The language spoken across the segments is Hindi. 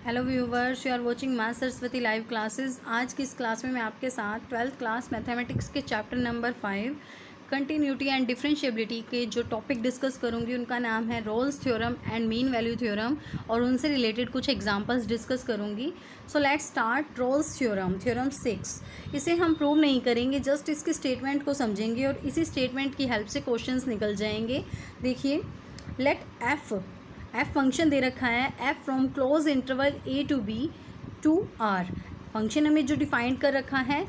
Hello viewers, you are watching math Saraswati live classes. आज की इस क्लास में मैं आपके साथ 12th क्लास मैथमेटिक्स के chapter number 5 continuity and differentiability के जो टॉपिक डिस्कस करूंगी उनका नाम है Rolle's theorem and mean value theorem, और उनसे रिलेटेड कुछ एग्जांपल्स डिस्कस करूंगी। So let's start Rolle's theorem, theorem 6। इसे हम प्रूव नहीं करेंगे, जस्ट इसके स्टेटमेंट को समझेंगे और इसी स्टेटमेंट की हेल्प से क्वेश्चंस निकल जाएंगे। देखिए, लेट एफ फंक्शन दे रखा है, F from close interval A to B to R. Function हमें जो डिफाइंड कर रखा है,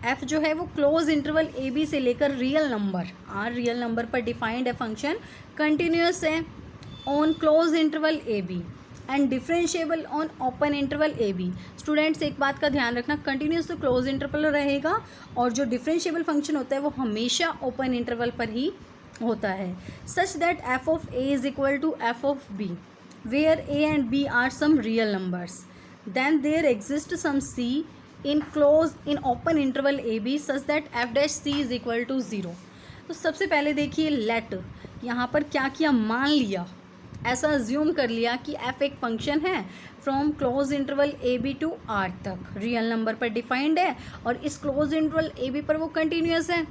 एफ जो है वो क्लोज इंटरवल ए बी से लेकर real number R real number पर डिफाइंड है। फंक्शन कंटिन्यूस है on close interval A B and differentiable on open interval A B. Students, एक बात का ध्यान रखना, कंटिन्यूस तो क्लोज इंटरवल रहेगा और जो डिफरेंशिएबल फंक्शन होता है वो हमेशा ओपन इंटरवल पर ही होता है। Such that F of A is equal to F of B where A and B are some real numbers, then there exist some C in open interval A B such that F dash C is equal to 0। तो सबसे पहले देखिए, लेट यहाँ पर क्या किया, मान लिया, ऐसा अज्यूम कर लिया कि एफ एक फंक्शन है from close interval A B to R तक रियल नंबर पर डिफाइंड है और इस क्लोज इंटरवल ए बी पर वो कंटिन्यूस है,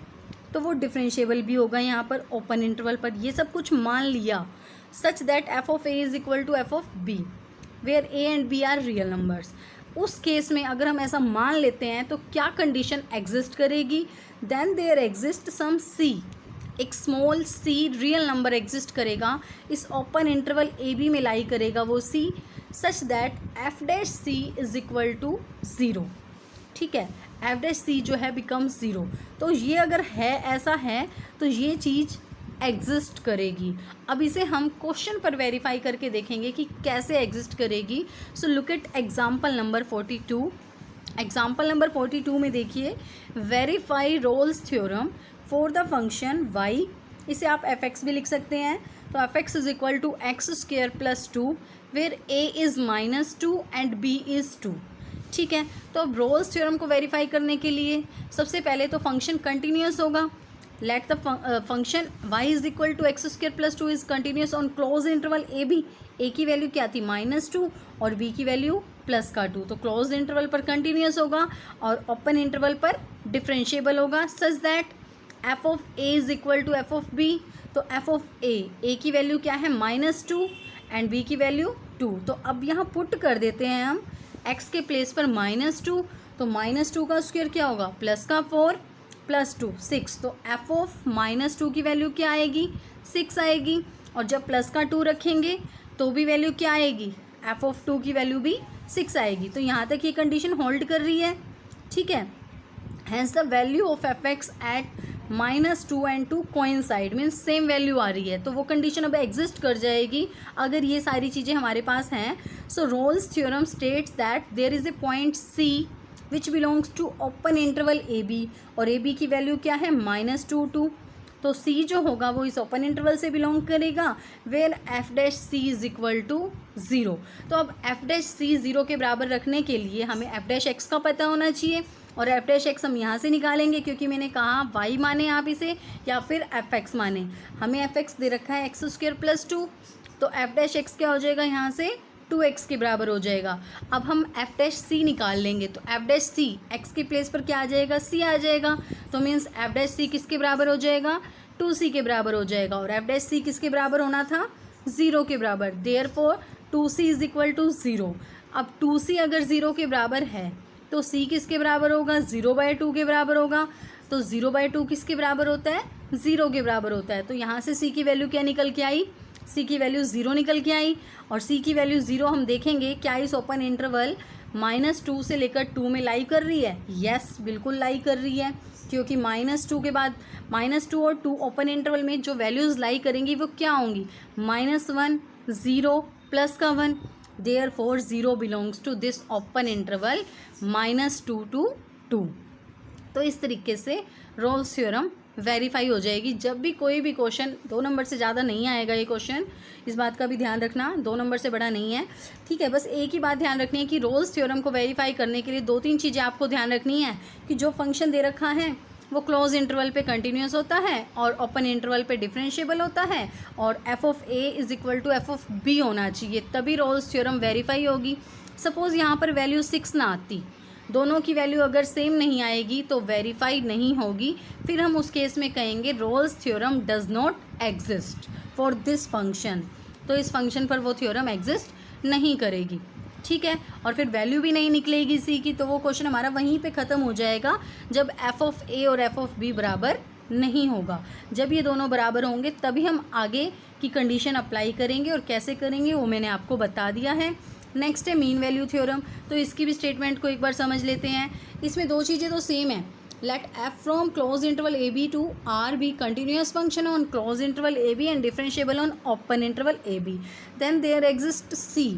तो वो डिफरेंशिएबल भी होगा यहाँ पर ओपन इंटरवल पर। ये सब कुछ मान लिया। Such that F of A is equal to F of B where A and B are real numbers. उस केस में अगर हम ऐसा मान लेते हैं तो क्या कंडीशन एग्जिस्ट करेगी, then there exist some C, एक small C real number exist करेगा इस ओपन इंटरवल ए बी में लाई करेगा वो c, such that F dash C is equal to 0। ठीक है, एफ डैश सी जो है बिकम 0। तो ये अगर है, ऐसा है, तो ये चीज़ एग्जिस्ट करेगी। अब इसे हम क्वेश्चन पर वेरीफाई करके देखेंगे कि कैसे एग्जिस्ट करेगी। So look at example number 42। Example number 42 में देखिए, verify Rolle's theorem for the function Y. इसे आप एफ एक्स भी लिख सकते हैं। तो F X is equal to x square plus 2 where A is -2 and B is 2। ठीक है, तो अब रोल्स थ्योरम को वेरीफाई करने के लिए सबसे पहले तो फंक्शन कंटिन्यूस होगा। Let the function y is equal to x square plus 2 is continuous on close interval A b. A की वैल्यू क्या थी, -2, और b की वैल्यू +2। तो क्लोज इंटरवल पर कंटिन्यूस होगा और ओपन इंटरवल पर डिफरेंशिएबल होगा। Such that F of A is equal to F of B. तो एफ ऑफ ए की वैल्यू क्या है, -2 एंड b की वैल्यू 2। तो अब यहाँ पुट कर देते हैं हम x के प्लेस पर -2, तो -2 का स्क्वायर क्या होगा, +4 +2 6। तो f ऑफ -2 की वैल्यू क्या आएगी, 6 आएगी, और जब +2 रखेंगे तो भी वैल्यू क्या आएगी, f ऑफ 2 की वैल्यू भी 6 आएगी। तो यहाँ तक ये कंडीशन होल्ड कर रही है। ठीक है, hence the value of f x at -2 and 2 coincide, means same value आ रही है, तो वो कंडीशन अब एग्जिस्ट कर जाएगी अगर ये सारी चीज़ें हमारे पास हैं। So Rolle's theorem states that there is a point c which belongs to open interval A b, और ए बी की वैल्यू क्या है, -2 2। तो सी जो होगा वो इस ओपन इंटरवल से बिलोंग करेगा where F dash C is equal to 0। तो अब एफ डैश सी 0 के बराबर रखने के लिए हमें एफ डैश एक्स का पता होना चाहिए, और एफ डैश एक्स हम यहाँ से निकालेंगे क्योंकि मैंने कहा वाई माने आप इसे या फिर एफ एक्स माने। हमें एफ एक्स दे रखा है एक्स स्क्वेयर प्लस 2, तो एफ डैश एक्स क्या हो जाएगा, यहाँ से 2x के बराबर हो जाएगा। अब हम एफ डैश सी निकाल लेंगे, तो एफ डैश सी एक्स के प्लेस पर क्या आ जाएगा, सी आ जाएगा। तो मीन्स एफ डैश सी किसके बराबर हो जाएगा, 2c के बराबर हो जाएगा, और एफ डैश सी किसके बराबर होना था, 0 के बराबर। Therefore 2c is equal to 0। अब 2c अगर 0 के बराबर है तो c किसके बराबर होगा, 0/2 के बराबर होगा। तो 0/2 किसके बराबर होता है, 0 के बराबर होता है। तो यहाँ से c की वैल्यू क्या निकल के आई, c की वैल्यू 0 निकल के आई, और c की वैल्यू 0 हम देखेंगे क्या इस ओपन इंटरवल -2 से लेकर 2 में लाई कर रही है। यस, बिल्कुल लाई कर रही है, क्योंकि -2 के बाद -2 और 2 ओपन इंटरवल में जो वैल्यूज़ लाई करेंगी वो क्या होंगी, -1 0 प्लस का 1। Therefore 0 belongs to this open interval -2 to 2। तो इस तरीके से रोल्स थ्योरम वेरीफाई हो जाएगी। जब भी कोई भी क्वेश्चन 2 नंबर से ज़्यादा नहीं आएगा, ये क्वेश्चन, इस बात का भी ध्यान रखना, 2 नंबर से बड़ा नहीं है। ठीक है, बस एक ही बात ध्यान रखनी है कि रोल्स थ्योरम को वेरीफाई करने के लिए 2-3 चीज़ें आपको ध्यान रखनी है कि जो फंक्शन दे रखा है वो क्लोज इंटरवल पे कंटिन्यूस होता है और ओपन इंटरवल पे डिफरेंशिएबल होता है, और F of A is equal to F of B होना चाहिए, तभी रोल्स थ्योरम वेरीफाई होगी। सपोज़ यहाँ पर वैल्यू 6 ना आती, दोनों की वैल्यू अगर सेम नहीं आएगी तो वेरीफाई नहीं होगी, फिर हम उस केस में कहेंगे Rolle's theorem does not exist for this function, तो इस फंक्शन पर वो थ्योरम एग्जिस्ट नहीं करेगी, ठीक है। और फिर वैल्यू भी नहीं निकलेगी सी की, तो वो क्वेश्चन हमारा वहीं पे ख़त्म हो जाएगा जब एफ ऑफ ए और एफ ऑफ बी बराबर नहीं होगा। जब ये दोनों बराबर होंगे तभी हम आगे की कंडीशन अप्लाई करेंगे, और कैसे करेंगे वो मैंने आपको बता दिया है। नेक्स्ट है मीन वैल्यू थ्योरम, तो इसकी भी स्टेटमेंट को एक बार समझ लेते हैं। इसमें दो चीज़ें तो सेम है, let f from close interval A B to R be continuous function on close interval A B and differentiable on open interval A b, then there exist c.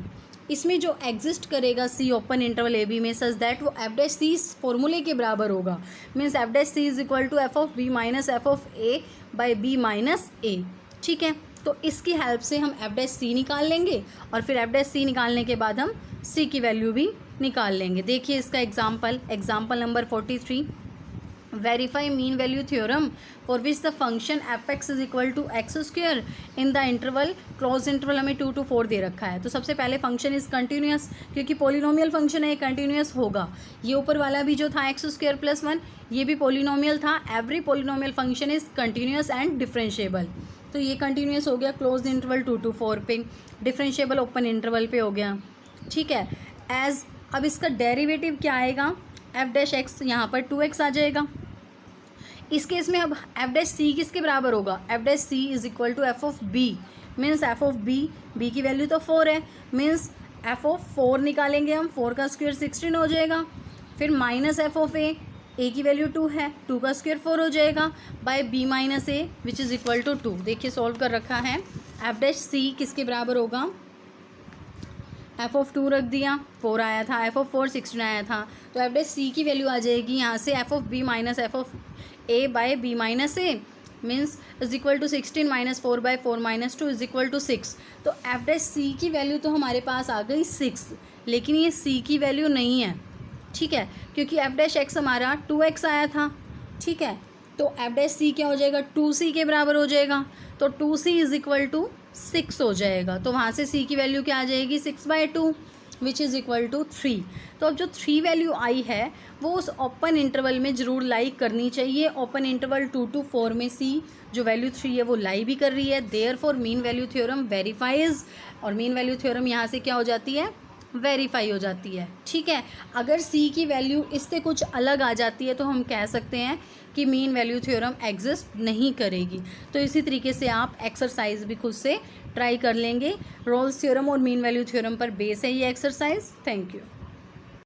इसमें जो एग्जिस्ट करेगा सी ओपन इंटरवल ए बी में सच दैट वो एफ डैश सी इस फॉर्मूले के बराबर होगा, means f dash C is equal to F of B minus F of a by b minus ए, ठीक है। तो इसकी हेल्प से हम एफ डैश सी निकाल लेंगे, और फिर एफ डैश सी निकालने के बाद हम सी की वैल्यू भी निकाल लेंगे। देखिए इसका example number 43, verify mean value theorem for which the function F X is equal to X square in the interval closed interval हमें 2 to 4 दे रखा है। तो सबसे पहले फंक्शन इज कंटिन्यूस, क्योंकि पोलिनोमियल फंक्शन है, कंटिन्यूस होगा। ये ऊपर वाला भी जो था एक्स स्क्वायर प्लस 1, ये भी पोलिनोमियल था। Every polynomial function is continuous and differentiable, तो ये कंटिन्यूस हो गया क्लोज इंटरवल 2 to 4 पे, डिफरेंशिएबल ओपन इंटरवल पे हो गया, ठीक है। एज अब इसका डेरिवेटिव क्या आएगा, एफ डैश एक्स, यहाँ पर 2x आ जाएगा। इस केस में अब एफ डैश सी किसके बराबर होगा, F dash C is equal to F of B, means F of B की वैल्यू तो 4 है, मीन्स एफ ऑफ 4 निकालेंगे हम, 4 का स्क्वायर 16 हो जाएगा, फिर माइनस एफ ऑफ ए की वैल्यू 2 है, 2 का स्क्वायर 4 हो जाएगा, by B minus A which is equal to 2। देखिए सॉल्व कर रखा है, एफ डैश सी किसके बराबर होगा, एफ ऑफ 2 रख दिया, 4 आया था, एफ ऑफ 4 16 आया था, तो एफ डैश सी की वैल्यू आ जाएगी यहाँ से F of B minus F of A by B minus A, means is equal to 16 minus 4 by 4 minus 2 is equal to 6। तो एफ डैश सी की वैल्यू तो हमारे पास आ गई 6, लेकिन ये सी की वैल्यू नहीं है, ठीक है, क्योंकि एफ डैश एक्स हमारा 2x आया था, ठीक है। तो एफ डैश सी क्या हो जाएगा, 2c के बराबर हो जाएगा, तो 2c इज इक्वल टू 6 हो जाएगा। तो वहाँ से c की वैल्यू क्या आ जाएगी, 6/2 विच इज़ इक्वल टू 3। तो अब जो 3 वैल्यू आई है वो उस ओपन इंटरवल में ज़रूर लाई करनी चाहिए। ओपन इंटरवल 2 to 4 में c जो वैल्यू 3 है वो लाई भी कर रही है, therefore mean value theorem verifies, और मीन वैल्यू थ्योरम यहाँ से क्या हो जाती है, वेरीफाई हो जाती है, ठीक है। अगर सी की वैल्यू इससे कुछ अलग आ जाती है तो हम कह सकते हैं कि मीन वैल्यू थ्योरम एग्जिस्ट नहीं करेगी। तो इसी तरीके से आप एक्सरसाइज भी खुद से ट्राई कर लेंगे। रोल्स थ्योरम और मीन वैल्यू थ्योरम पर बेस है ये एक्सरसाइज। Thank you.